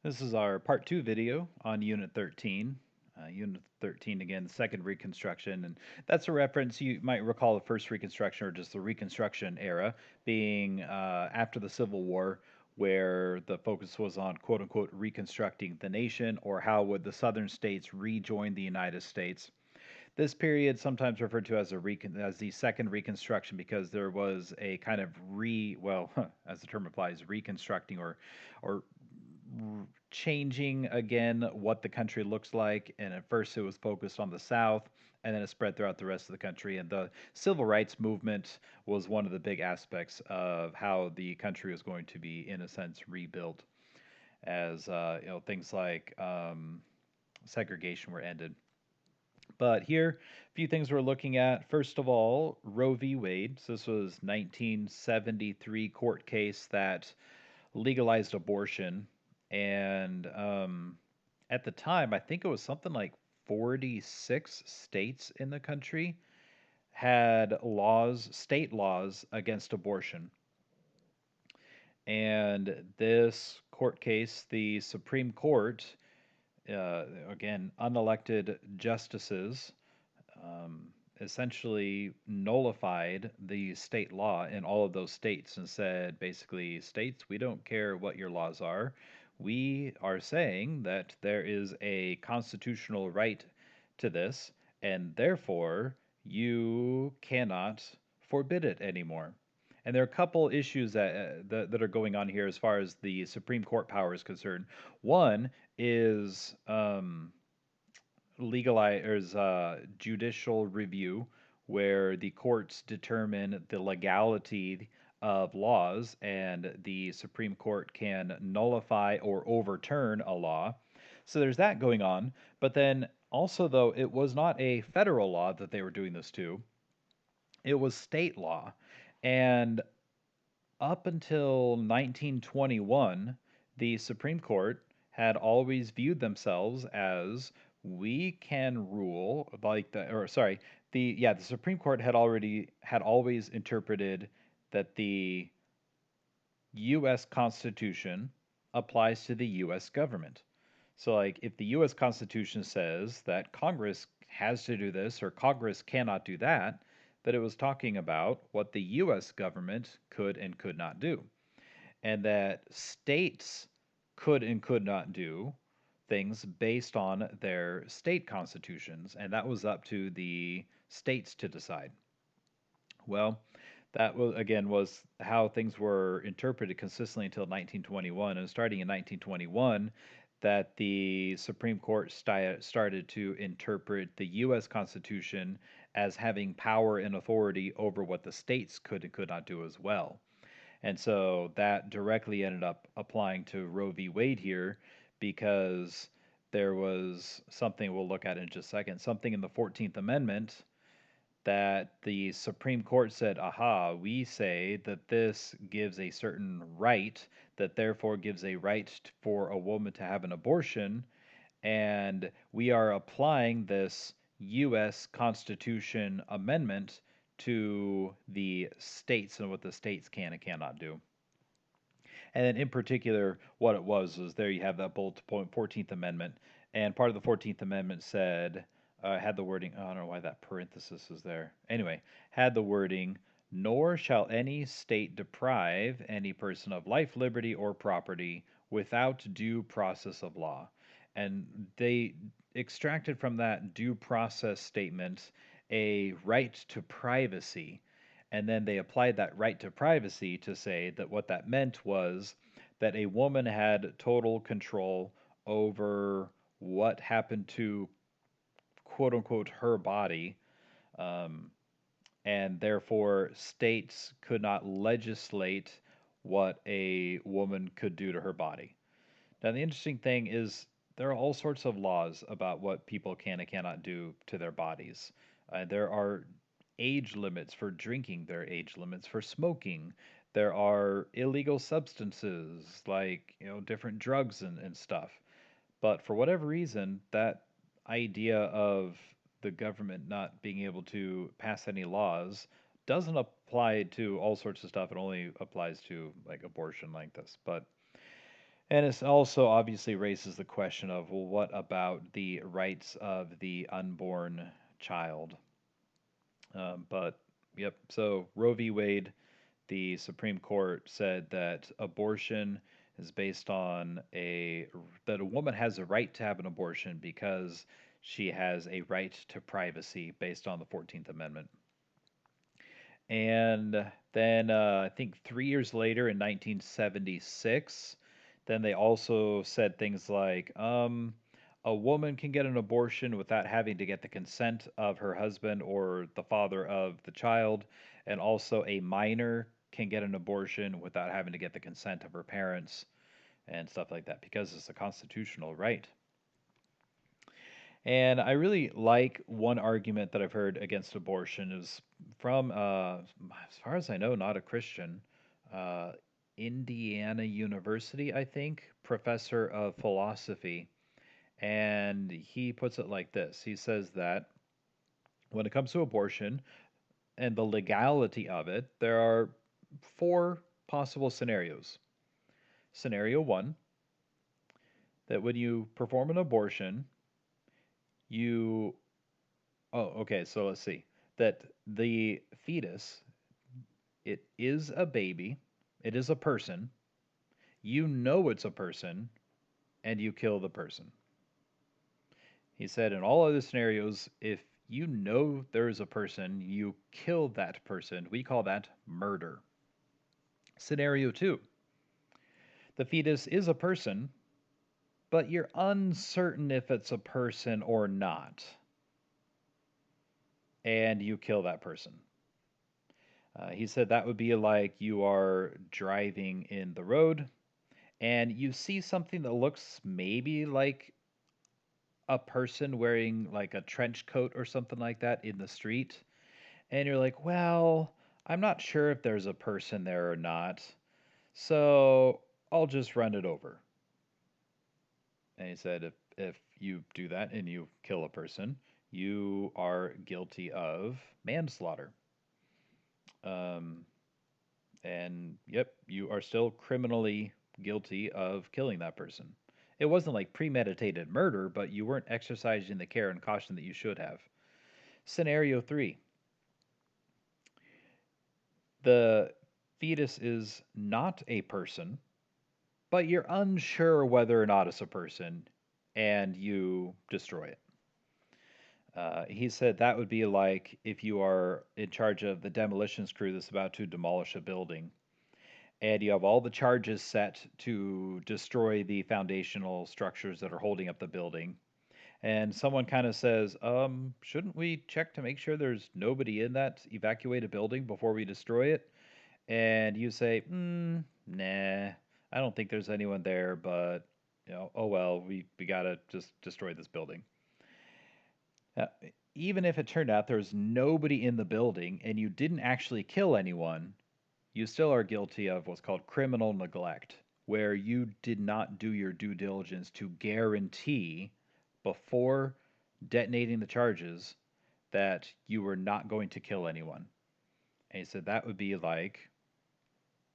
This is our part two video on Unit 13. Unit 13, again, the second Reconstruction. And that's a reference, you might recall the first Reconstruction or just the Reconstruction era being after the Civil War, where the focus was on quote unquote reconstructing the nation or how would the southern states rejoin the United States. This period sometimes referred to as as the second Reconstruction because there was a kind of as the term applies, reconstructing or changing again what the country looks like. And at first, it was focused on the South, and then it spread throughout the rest of the country. And the civil rights movement was one of the big aspects of how the country was going to be, in a sense, rebuilt as things like segregation were ended. But here, a few things we're looking at. First of all, Roe v. Wade. So this was 1973 court case that legalized abortion, and at the time, I think it was something like 46 states in the country had laws, state laws against abortion. And this court case, the Supreme Court, again, unelected justices, um, essentially nullified the state law in all of those states and said, basically, states, we don't care what your laws are. We are saying that there is a constitutional right to this, and therefore you cannot forbid it anymore. And there are a couple issues that are going on here as far as the Supreme Court power is concerned. One is legalize judicial review, where the courts determine the legality of laws, and the Supreme Court can nullify or overturn a law. So there's that going on. But then also, though, it was not a federal law that they were doing this to, it was state law. And up until 1921, the Supreme Court had always viewed themselves as, we can rule like the or sorry, the Supreme Court had always interpreted that the US Constitution applies to the US government. So like if the US Constitution says that Congress has to do this or Congress cannot do that, that it was talking about what the US government could and could not do, and that states could and could not do things based on their state constitutions, and that was up to the states to decide. Well, that was again was how things were interpreted consistently until 1921, and starting in 1921 that the Supreme Court started to interpret the US Constitution as having power and authority over what the states could and could not do as well. And so that directly ended up applying to Roe v. Wade here, because there was something we'll look at in just a second, something in the 14th Amendment that the Supreme Court said, aha, we say that this gives a certain right, that therefore gives a right for a woman to have an abortion, and we are applying this U.S. Constitution amendment to the states and what the states can and cannot do. And then, in particular, what it was there you have that bullet point 14th Amendment. And part of the 14th Amendment said, had the wording, oh, I don't know why that parenthesis is there. Anyway, had the wording, nor shall any state deprive any person of life, liberty, or property without due process of law. And they extracted from that due process statement a right to privacy, and then they applied that right to privacy to say that what that meant was that a woman had total control over what happened to quote unquote her body, um, and therefore states could not legislate what a woman could do to her body. Now, the interesting thing is there are all sorts of laws about what people can and cannot do to their bodies. There are age limits for drinking, there are age limits for smoking. There are illegal substances like, different drugs and stuff. But for whatever reason, that idea of the government not being able to pass any laws doesn't apply to all sorts of stuff. It only applies to like abortion like this. But And it also obviously raises the question of, well, what about the rights of the unborn child? But yep, so Roe v. Wade, the Supreme Court said that abortion is based on that a woman has a right to have an abortion because she has a right to privacy based on the 14th Amendment. And then I think 3 years later in 1976, then they also said things like a woman can get an abortion without having to get the consent of her husband or the father of the child. And also a minor can get an abortion without having to get the consent of her parents and stuff like that because it's a constitutional right. And I really like one argument that I've heard against abortion is from, as far as I know, not a Christian, uh, Indiana University, I think, professor of philosophy. And he puts it like this. He says that when it comes to abortion and the legality of it, there are four possible scenarios. Scenario one, that when you perform an abortion, you Oh, okay. So let's see. That the fetus, it is a baby, it is a person. You know it's a person, and you kill the person. He said in all other scenarios, if you know there is a person, you kill that person. We call that murder. Scenario two, the fetus is a person, but you're uncertain if it's a person or not, and you kill that person. He said that would be like you are driving in the road and you see something that looks maybe like a person wearing like a trench coat or something like that in the street. And you're like, well, I'm not sure if there's a person there or not. So I'll just run it over. And he said, if you do that and you kill a person, you are guilty of manslaughter. Um, And yep, you are still criminally guilty of killing that person. It wasn't like premeditated murder, but you weren't exercising the care and caution that you should have. Scenario three, the fetus is not a person, but you're unsure whether or not it's a person, and you destroy it. He said that would be like if you are in charge of the demolitions crew that's about to demolish a building and you have all the charges set to destroy the foundational structures that are holding up the building. And someone kind of says, shouldn't we check to make sure there's nobody in that evacuated building before we destroy it? And you say, nah, I don't think there's anyone there, but oh well, we gotta just destroy this building. Uh, Even if it turned out there's nobody in the building and you didn't actually kill anyone, you still are guilty of what's called criminal neglect, where you did not do your due diligence to guarantee before detonating the charges that you were not going to kill anyone. And he said that would be like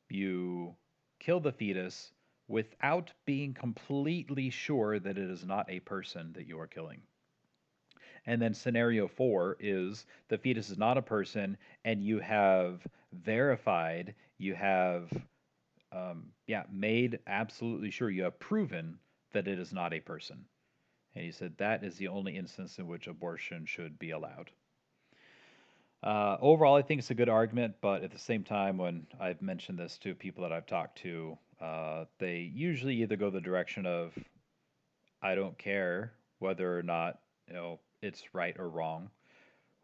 you kill the fetus without being completely sure that it is not a person that you are killing. And then scenario four is the fetus is not a person, and you have verified, you have yeah, made absolutely sure you have proven that it is not a person. And he said that is the only instance in which abortion should be allowed. Overall, I think it's a good argument, but at the same time, when I've mentioned this to people that I've talked to, they usually either go the direction of I don't care whether or not it's right or wrong.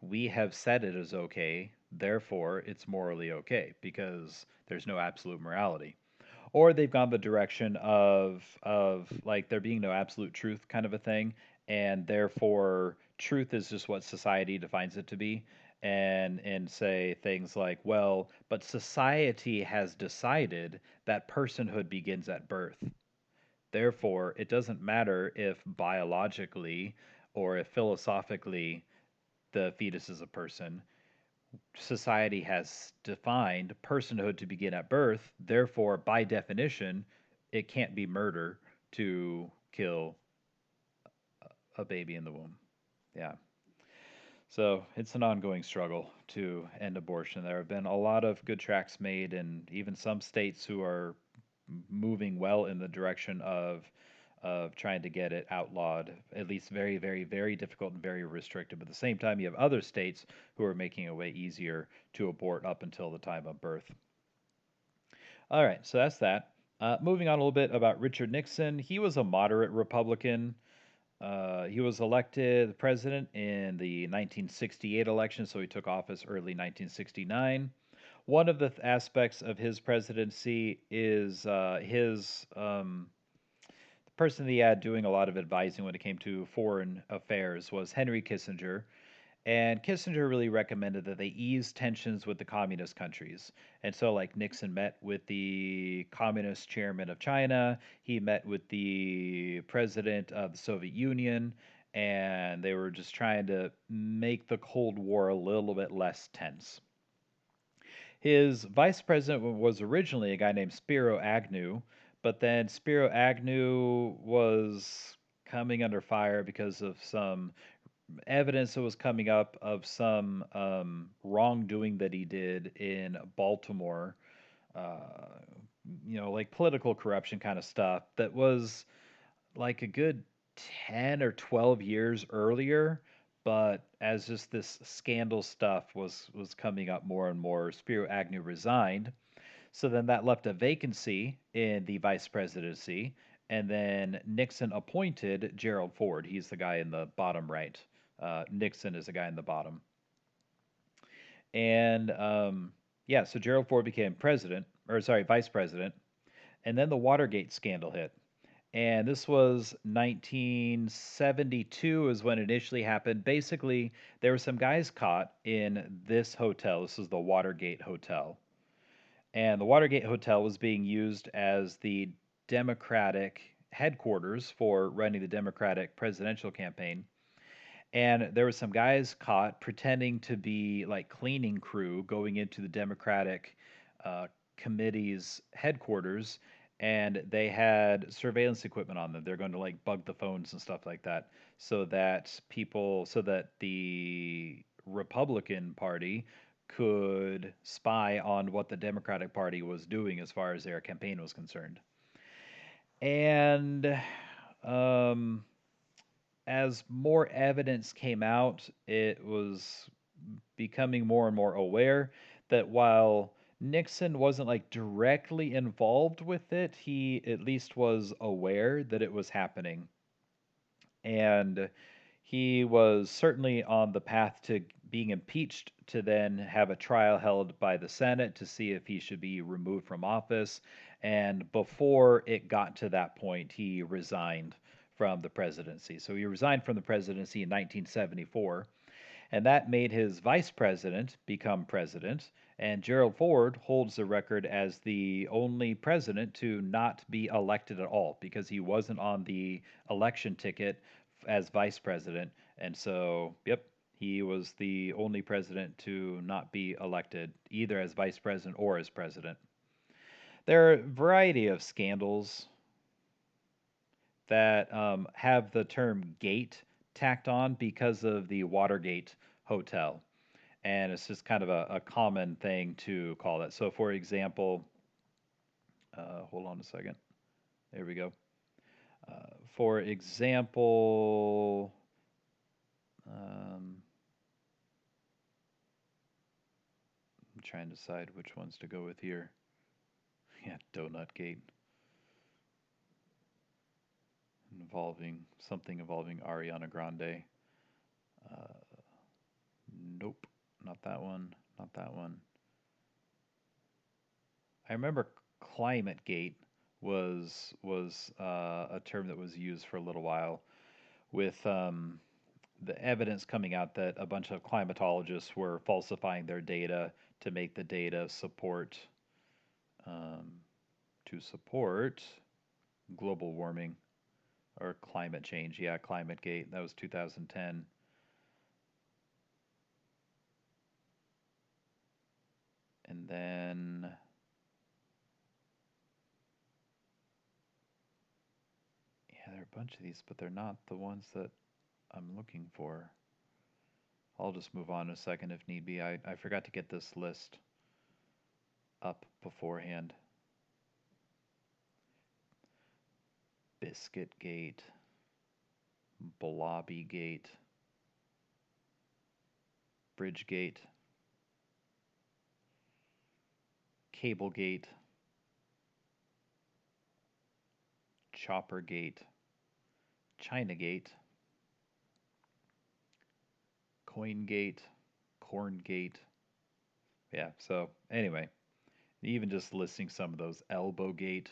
We have said it is okay, therefore it's morally okay because there's no absolute morality. Or they've gone the direction of like there being no absolute truth kind of a thing, and therefore truth is just what society defines it to be, and say things like, well, but society has decided that personhood begins at birth. Therefore, it doesn't matter if biologically or if philosophically the fetus is a person. Society has defined personhood to begin at birth. Therefore, by definition, it can't be murder to kill a baby in the womb. Yeah. So it's an ongoing struggle to end abortion. There have been a lot of good tracks made, and even some states who are moving well in the direction of trying to get it outlawed. At least very, very, very difficult and very restrictive. But at the same time, you have other states who are making it way easier to abort up until the time of birth. All right, so that's that. Moving on a little bit about Richard Nixon. He was a moderate Republican. He was elected president in the 1968 election, so he took office early 1969. One of the aspects of his presidency is the person that he had doing a lot of advising when it came to foreign affairs was Henry Kissinger. And Kissinger really recommended that they ease tensions with the communist countries. And so, like, Nixon met with the communist chairman of China, he met with the president of the Soviet Union, and they were just trying to make the Cold War a little bit less tense. His vice president was originally a guy named Spiro Agnew, but then Spiro Agnew was coming under fire because of some evidence that was coming up of some wrongdoing that he did in Baltimore, uh, like political corruption kind of stuff that was like a good 10 or 12 years earlier. But as just this scandal stuff was coming up more and more, Spiro Agnew resigned. So then that left a vacancy in the vice presidency, and then Nixon appointed Gerald Ford. He's the guy in the bottom right. Nixon is the guy in the bottom. And yeah, so Gerald Ford became president, or sorry, vice president. And then the Watergate scandal hit. And this was 1972 is when it initially happened. Basically, there were some guys caught in this hotel. This is the Watergate Hotel. And the Watergate Hotel was being used as the Democratic headquarters for running the Democratic presidential campaign. And there were some guys caught pretending to be like cleaning crew going into the Democratic uh, committee's headquarters, and they had surveillance equipment on them. They're going to like bug the phones and stuff like that, so that the Republican Party could spy on what the Democratic Party was doing as far as their campaign was concerned. And um, as more evidence came out, it was becoming more and more aware that while Nixon wasn't like directly involved with it, he at least was aware that it was happening. And he was certainly on the path to being impeached to then have a trial held by the Senate to see if he should be removed from office. And before it got to that point, he resigned from the presidency. So he resigned from the presidency in 1974, and that made his vice president become president. And Gerald Ford holds the record as the only president to not be elected at all because he wasn't on the election ticket as vice president. And so, yep, he was the only president to not be elected either as vice president or as president. There are a variety of scandals that have the term gate tacked on because of the Watergate Hotel. And it's just kind of a common thing to call that. So, for example, hold on a second. There we go. For example, I'm trying to decide which ones to go with here. Yeah, Donut Gate. Involving Ariana Grande. Uh, nope, not that one. Not that one. I remember Climate Gate was a term that was used for a little while with the evidence coming out that a bunch of climatologists were falsifying their data to make the data um, support global warming or climate change. Yeah, Climate Gate. That was 2010. And then there are a bunch of these, but they're not the ones that I'm looking for. I'll just move on in a second if need be. I forgot to get this list up beforehand. Biscuit Gate, Blobby Gate, Bridge Gate, Cable Gate, Chopper Gate, China Gate, Coin Gate, Corn Gate. Yeah, so anyway, even just listing some of those, Elbow Gate.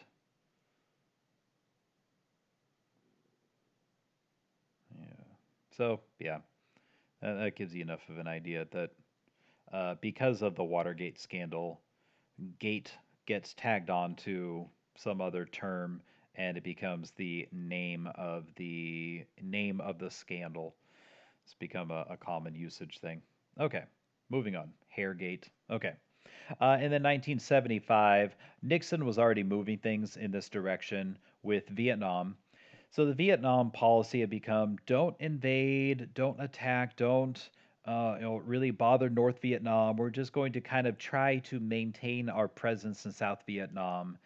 Yeah. So, yeah, that gives you enough of an idea that because of the Watergate scandal, Gate gets tagged on to some other term and it becomes the name of the scandal. It's become a common usage thing. Okay, moving on. Hairgate. Okay. And then 1975, Nixon was already moving things in this direction with Vietnam. So the Vietnam policy had become don't invade, don't attack, don't really bother North Vietnam. We're just going to kind of try to maintain our presence in South Vietnam.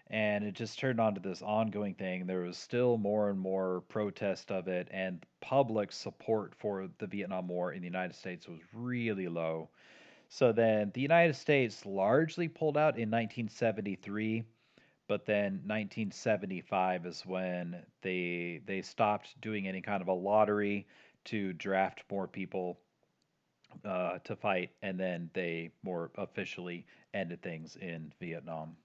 And it just turned on to this ongoing thing. There was still more and more protest of it, and public support for the Vietnam War in the United States was really low. So then the United States largely pulled out in 1973, but then 1975 is when they stopped doing any kind of a lottery to draft more people to fight, and then they more officially ended things in Vietnam.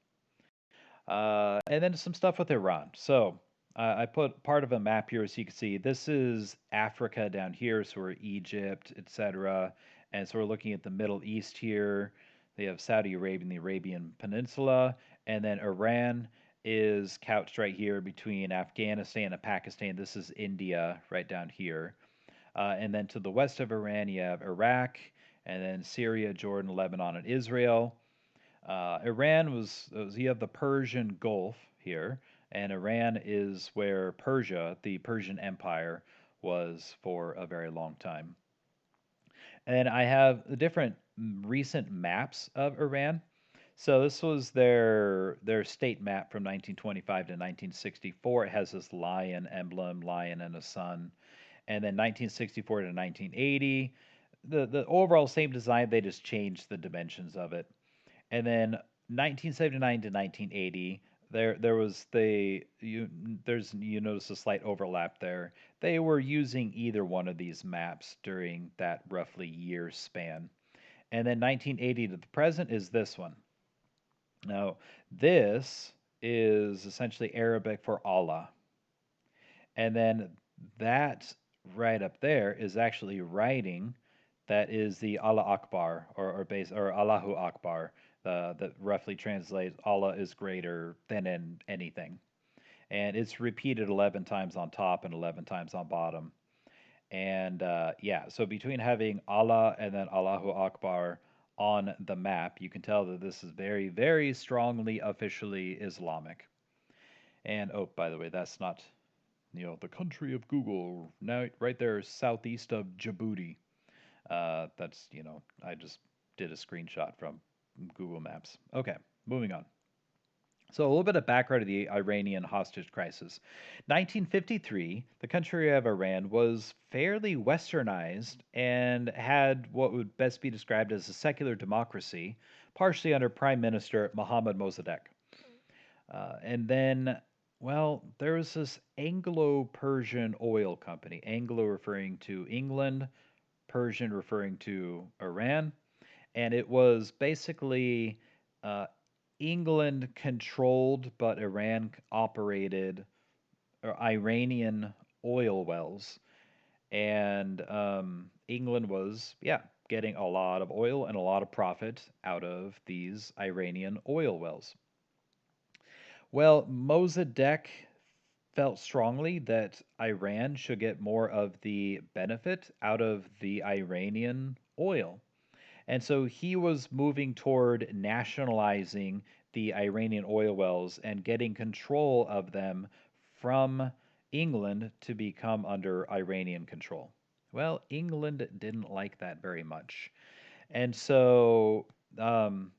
And then some stuff with Iran. So I put part of a map here so you can see this is Africa down here, so we're Egypt, etc. And so we're looking at the Middle East here. They have Saudi Arabia and the Arabian Peninsula, and then Iran is couched right here between Afghanistan and Pakistan. This is India right down here. And then to the west of Iran, you have Iraq, and then Syria, Jordan, Lebanon, and Israel. Iran was you have the Persian Gulf here, and Iran is where Persia, the Persian Empire, was for a very long time. And I have the different recent maps of Iran. So this was their state map from 1925 to 1964. It has this lion emblem, lion and a sun. And then 1964 to 1980, the overall same design. They just changed the dimensions of it. And then 1979 to 1980, there was you notice a slight overlap there. They were using either one of these maps during that roughly year span. And then 1980 to the present is this one. Now, this is essentially Arabic for Allah. And then that right up there is actually writing that is the Allah Akbar or Allahu Akbar, that roughly translates Allah is greater than anything. And it's repeated 11 times on top and 11 times on bottom. And yeah, so between having Allah and then Allahu Akbar on the map, you can tell that this is very, very strongly officially Islamic. And oh, by the way, that's not, the country of Google. Now, right there, southeast of Djibouti. That's, I just did a screenshot from Google Maps. Okay, moving on. So, a little bit of background of the Iranian hostage crisis. 1953, the country of Iran was fairly westernized and had what would best be described as a secular democracy, partially under Prime Minister Mohammad Mossadegh. And then, well, there was this Anglo Persian oil company, Anglo referring to England, Persian referring to Iran. And it was basically uh, England controlled, but Iran operated Iranian oil wells. And England was, yeah, getting a lot of oil and a lot of profit out of these Iranian oil wells. Well, Mossadegh felt strongly that Iran should get more of the benefit out of the Iranian oil. And so he was moving toward nationalizing the Iranian oil wells and getting control of them from England to become under Iranian control. Well, England didn't like that very much. And so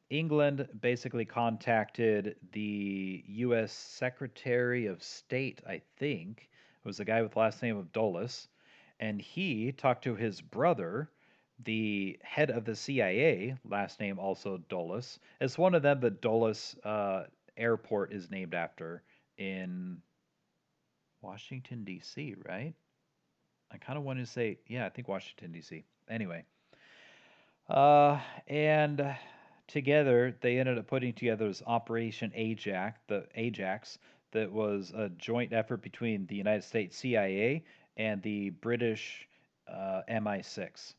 England basically contacted the U.S. Secretary of State, I think. It was a guy with the last name of Dulles. And he talked to his brother, the head of the CIA, last name also Dulles. It's one of them that Dulles Airport is named after in Washington, D.C., right? I kind of want to say, yeah, I think Washington, D.C. Anyway, and together they ended up putting together this Operation Ajax, that was a joint effort between the United States CIA and the British MI6.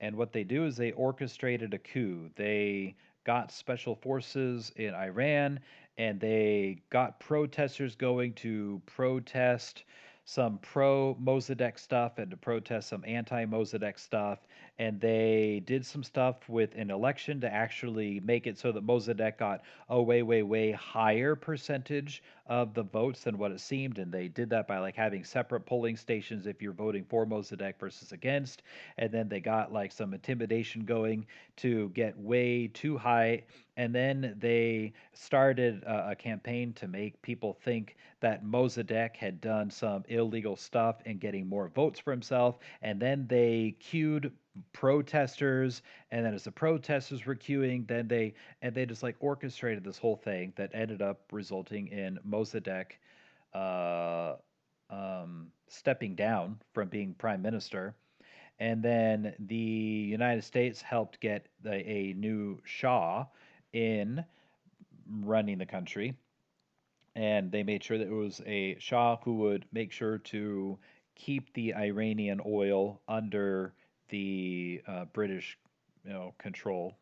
And what they do is they orchestrated a coup. They got special forces in Iran and they got protesters going to protest some pro Mossadegh stuff and to protest some anti Mossadegh stuff. And they did some stuff with an election to actually make it so that Mossadegh got a way, way, way higher percentage of the votes than what it seemed. And they did that by like having separate polling stations if you're voting for Mossadegh versus against. And then they got like some intimidation going to get way too high. And then they started a campaign to make people think that Mossadegh had done some illegal stuff and getting more votes for himself. And then they cued protesters, and then as the protesters were queuing, they just like orchestrated this whole thing that ended up resulting in Mossadegh uh, stepping down from being prime minister. And then the United States helped get a new Shah in running the country, and they made sure that it was a Shah who would make sure to keep the Iranian oil under the British, control.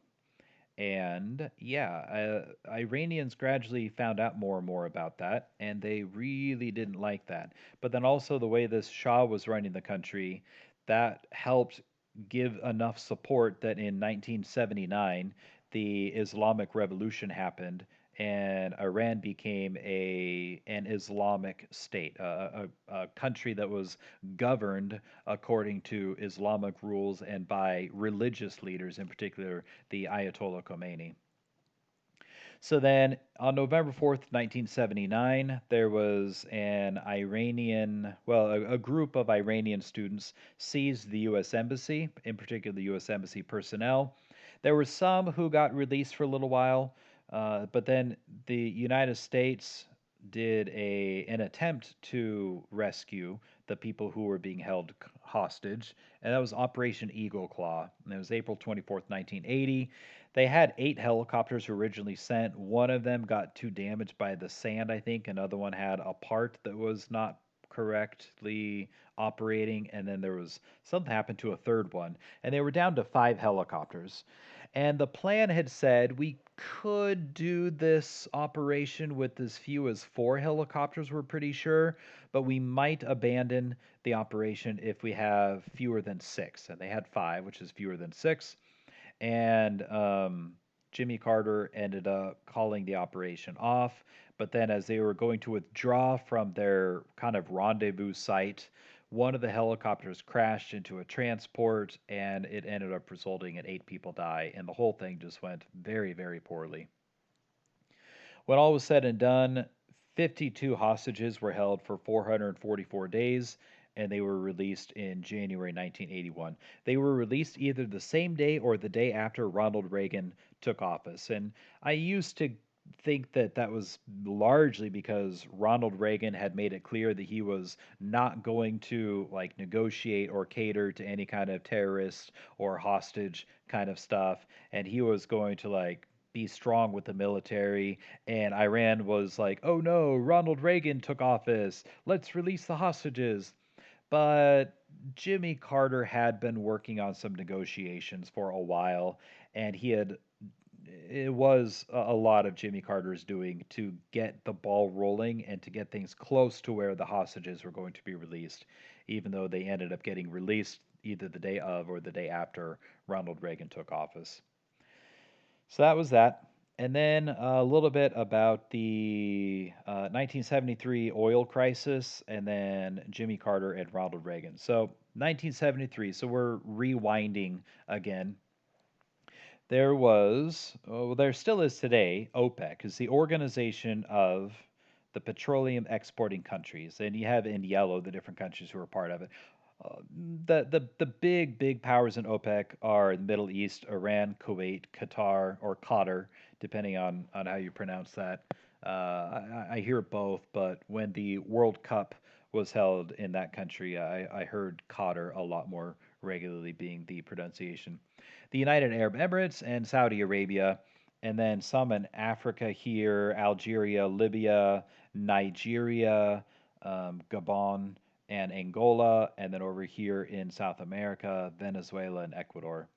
And yeah, Iranians gradually found out more and more about that, and they really didn't like that. But then also the way this Shah was running the country, that helped give enough support that in 1979 the Islamic Revolution happened, and Iran became an Islamic state, a country that was governed according to Islamic rules and by religious leaders, in particular the Ayatollah Khomeini. So then on November 4th, 1979, there was an Iranian, well, a group of Iranian students seized the U.S. Embassy, in particular the U.S. Embassy personnel. There were some who got released for a little while, but then the United States did an attempt to rescue the people who were being held hostage, and that was Operation Eagle Claw. And it was April 24th, 1980. They had 8 helicopters originally sent. One of them got too damaged by the sand, I think. Another one had a part that was not correctly operating, and then there was something happened to a third one, and they were down to 5 helicopters. And the plan had said we could do this operation with as few as 4 helicopters, we're pretty sure, but we might abandon the operation if we have fewer than 6. And they had 5, which is fewer than 6. And Jimmy Carter ended up calling the operation off. But then, as they were going to withdraw from their kind of rendezvous site, one of the helicopters crashed into a transport, and it ended up resulting in 8 people die, and the whole thing just went very, very poorly. When all was said and done, 52 hostages were held for 444 days, and they were released in January 1981. They were released either the same day or the day after Ronald Reagan took office. And I used to think that that was largely because Ronald Reagan had made it clear that he was not going to like negotiate or cater to any kind of terrorist or hostage kind of stuff, and he was going to like be strong with the military. And Iran was like, oh no, Ronald Reagan took office, let's release the hostages. But Jimmy Carter had been working on some negotiations for a while, and it was a lot of Jimmy Carter's doing to get the ball rolling and to get things close to where the hostages were going to be released, even though they ended up getting released either the day of or the day after Ronald Reagan took office. So that was that. And then a little bit about the 1973 oil crisis, and then Jimmy Carter and Ronald Reagan. So, 1973, so we're rewinding again. There still is today, OPEC is the organization of the petroleum exporting countries, and you have in yellow the different countries who are part of it. Uh, the big powers in OPEC are the Middle East, Iran, Kuwait, Qatar, or Qatar, depending on how you pronounce that. I hear both, but when the World Cup was held in that country, I heard Qatar a lot more regularly being the pronunciation. The United Arab Emirates and Saudi Arabia, and then some in Africa here: Algeria, Libya, Nigeria, Gabon, and Angola, and then over here in South America, Venezuela and Ecuador.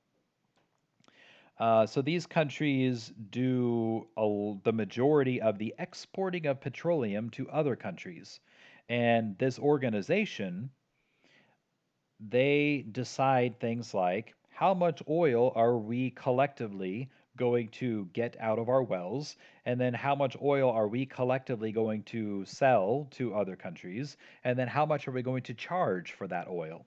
So these countries do the majority of the exporting of petroleum to other countries. And this organization, they decide things like how much oil are we collectively going to get out of our wells, and then how much oil are we collectively going to sell to other countries, and then how much are we going to charge for that oil.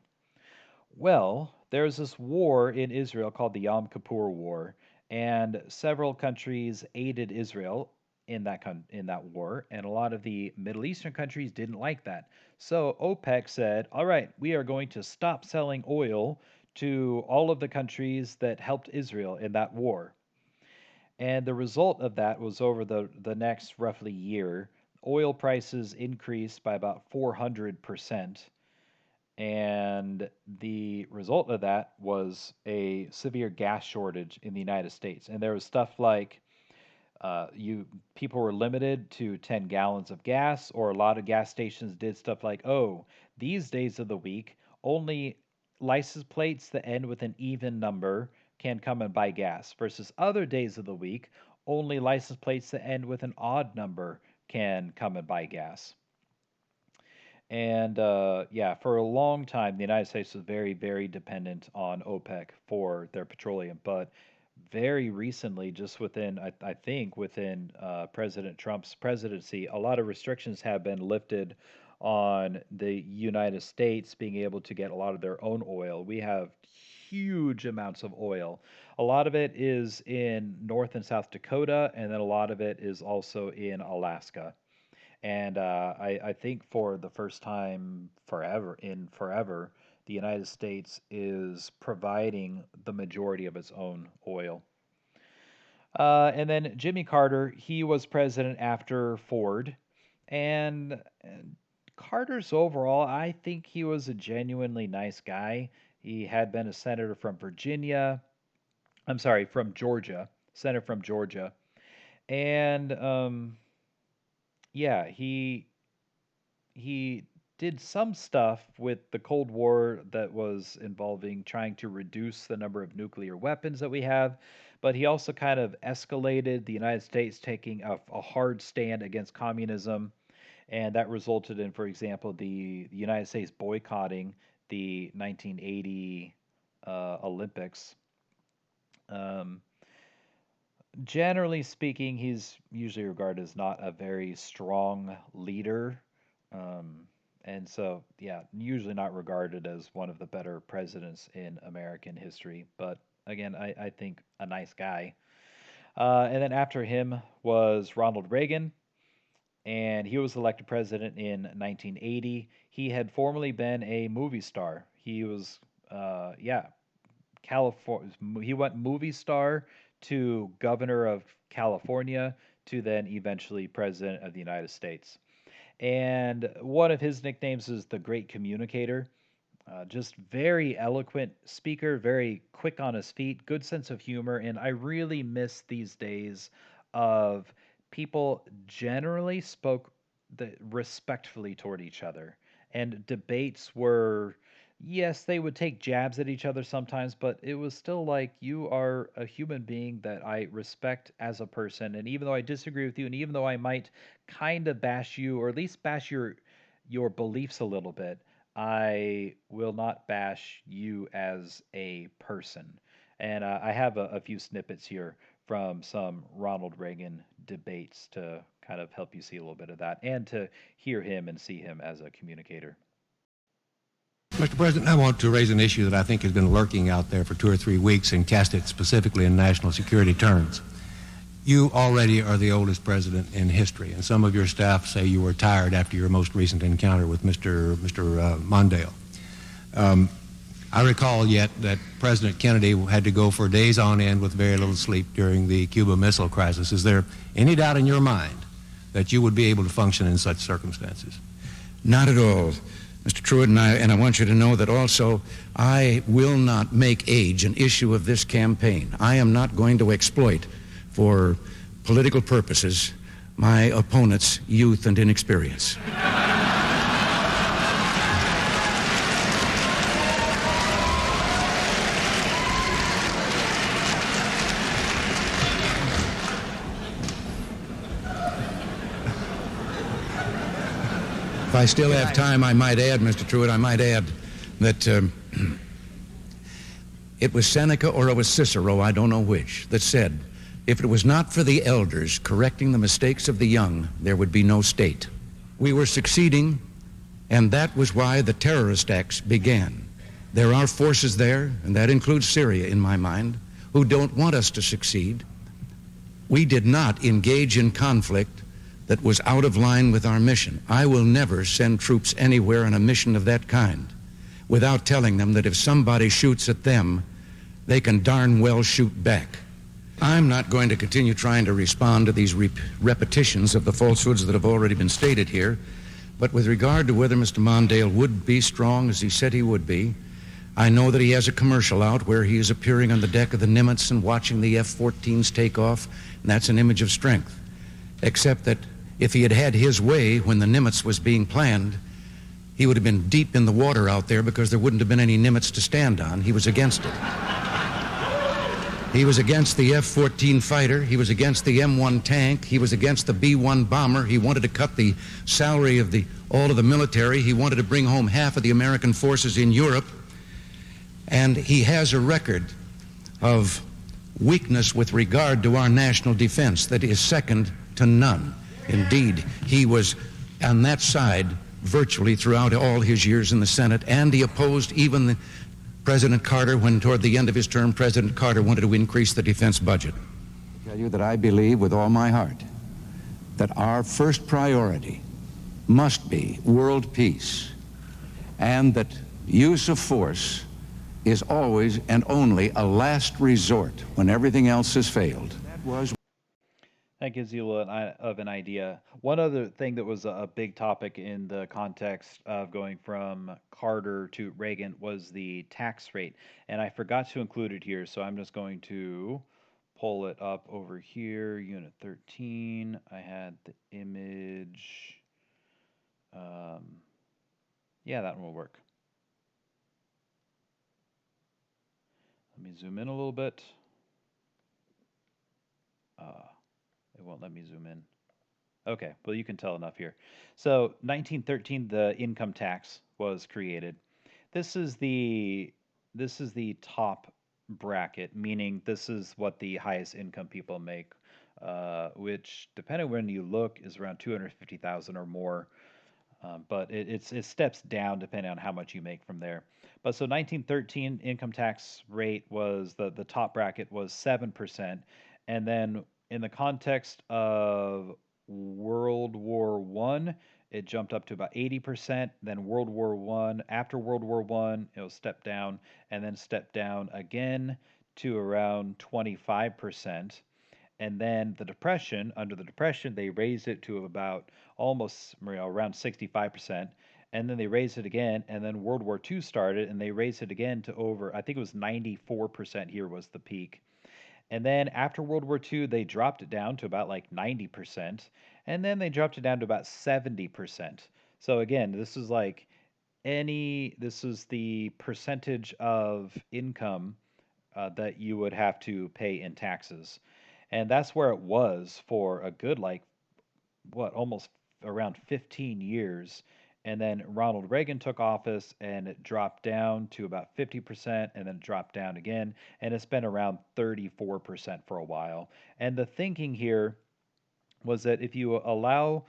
Well, there's this war in Israel called the Yom Kippur War, and several countries aided Israel in that war, and a lot of the Middle Eastern countries didn't like that. So OPEC said, "All right, we are going to stop selling oil to all of the countries that helped Israel in that war." And the result of that was over the next roughly year, oil prices increased by about 400%. And the result of that was a severe gas shortage in the United States. And there was stuff like you people were limited to 10 gallons of gas, or a lot of gas stations did stuff like, oh, these days of the week, only license plates that end with an even number can come and buy gas, versus other days of the week, only license plates that end with an odd number can come and buy gas. And yeah, for a long time, the United States was very dependent on OPEC for their petroleum. But very recently, just I think, within President Trump's presidency, a lot of restrictions have been lifted on the United States being able to get a lot of their own oil. We have huge amounts of oil. A lot of it is in North and South Dakota, and then a lot of it is also in Alaska. And I think for the first time forever, the United States is providing the majority of its own oil. And then Jimmy Carter, he was president after Ford. And Carter's overall, I think he was a genuinely nice guy. He had been a senator from Virginia. I'm sorry, from Georgia, senator from Georgia. And yeah, he did some stuff with the Cold War that was involving trying to reduce the number of nuclear weapons that we have, but he also kind of escalated the United States taking a hard stand against communism, and that resulted in, for example, the United States boycotting the 1980 Olympics. Um, Generally speaking, he's usually regarded as not a very strong leader. Um, and so, yeah, usually not regarded as one of the better presidents in American history. But again, I think a nice guy. And then after him was Ronald Reagan, and he was elected president in 1980. He had formerly been a movie star. He was, yeah, California. He went movie star to governor of California to then eventually president of the United States. And one of his nicknames is the Great Communicator. Just very eloquent speaker, very quick on his feet, good sense of humor, and I really miss these days of people generally spoke respectfully toward each other, and debates were, yes, they would take jabs at each other sometimes, but it was still like you are a human being that I respect as a person, and even though I disagree with you, and even though I might kind of bash you, or at least bash your beliefs a little bit, I will not bash you as a person. And I have a few snippets here from some Ronald Reagan debates to kind of help you see a little bit of that and to hear him and see him as a communicator. Mr. President, I want to raise an issue that I think has been lurking out there for 2 or 3 weeks and cast it specifically in national security terms. You already are the oldest president in history, and some of your staff say you were tired after your most recent encounter with Mr. Mondale. I recall yet that President Kennedy had to go for days on end with very little sleep during the Cuba Missile Crisis. Is there any doubt in your mind that you would be able to function in such circumstances? Not at all, Mr. Truitt, and I want you to know that also I will not make age an issue of this campaign. I am not going to exploit for political purposes my opponent's youth and inexperience. If I still have time, I might add, Mr. Truitt, I might add that it was Seneca or it was Cicero, I don't know which, that said, if it was not for the elders correcting the mistakes of the young, there would be no state. We were succeeding, and that was why the terrorist acts began. There are forces there, and that includes Syria in my mind, who don't want us to succeed. We did not engage in conflict that was out of line with our mission. I will never send troops anywhere on a mission of that kind without telling them that if somebody shoots at them, they can darn well shoot back. I'm not going to continue trying to respond to these repetitions of the falsehoods that have already been stated here, but with regard to whether Mr. Mondale would be strong as he said he would be, I know that he has a commercial out where he is appearing on the deck of the Nimitz and watching the F-14s take off, and that's an image of strength. Except that if he had had his way when the Nimitz was being planned, he would have been deep in the water out there because there wouldn't have been any Nimitz to stand on. He was against it. He was against the F-14 fighter. He was against the M1 tank. He was against the B-1 bomber. He wanted to cut the salary of all of the military. He wanted to bring home half of the American forces in Europe. And he has a record of weakness with regard to our national defense that is second to none. Indeed, he was on that side virtually throughout all his years in the Senate, and he opposed even President Carter when, toward the end of his term, President Carter wanted to increase the defense budget. I tell you that I believe with all my heart that our first priority must be world peace, and that use of force is always and only a last resort when everything else has failed. That gives you an idea. One other thing that was a big topic in the context of going from Carter to Reagan was the tax rate. And I forgot to include it here, so I'm just going to pull it up over here. Unit 13. I had the image. Yeah, that one will work. Let me zoom in a little bit. It won't let me zoom in. Okay, well, you can tell enough here. So 1913, the income tax was created. This is the top bracket, meaning this is what the highest income people make, which, depending on when you look, is around 250,000 or more. But it steps down depending on how much you make from there. But so 1913 income tax rate was the top bracket was 7%, and then in the context of World War One, it jumped up to about 80%. Then World War One, after World War One, it was stepped down, and then stepped down again to around 25%. And then under the Depression, they raised it to about almost around 65%. And then they raised it again. And then World War II started, and they raised it again to over, I think it was 94% here was the peak. And then after World War II, they dropped it down to about like 90%. And then they dropped it down to about 70%. So again, this is the percentage of income that you would have to pay in taxes. And that's where it was for a good, almost around 15 years. And then Ronald Reagan took office and it dropped down to about 50%, and then it dropped down again. And it's been around 34% for a while. And the thinking here was that if you allow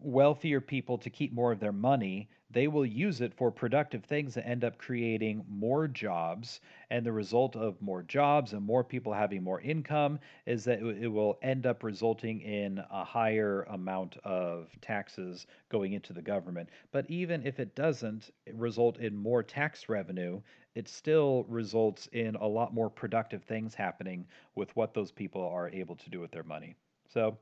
wealthier people to keep more of their money, they will use it for productive things that end up creating more jobs. And the result of more jobs and more people having more income is that it will end up resulting in a higher amount of taxes going into the government. But even if it doesn't result in more tax revenue, it still results in a lot more productive things happening with what those people are able to do with their money. So,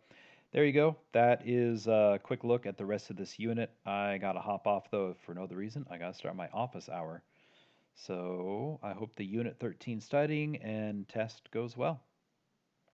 there you go. That is a quick look at the rest of this unit. I got to hop off though for no other reason. I got to start my office hour. So I hope the Unit 13 studying and test goes well.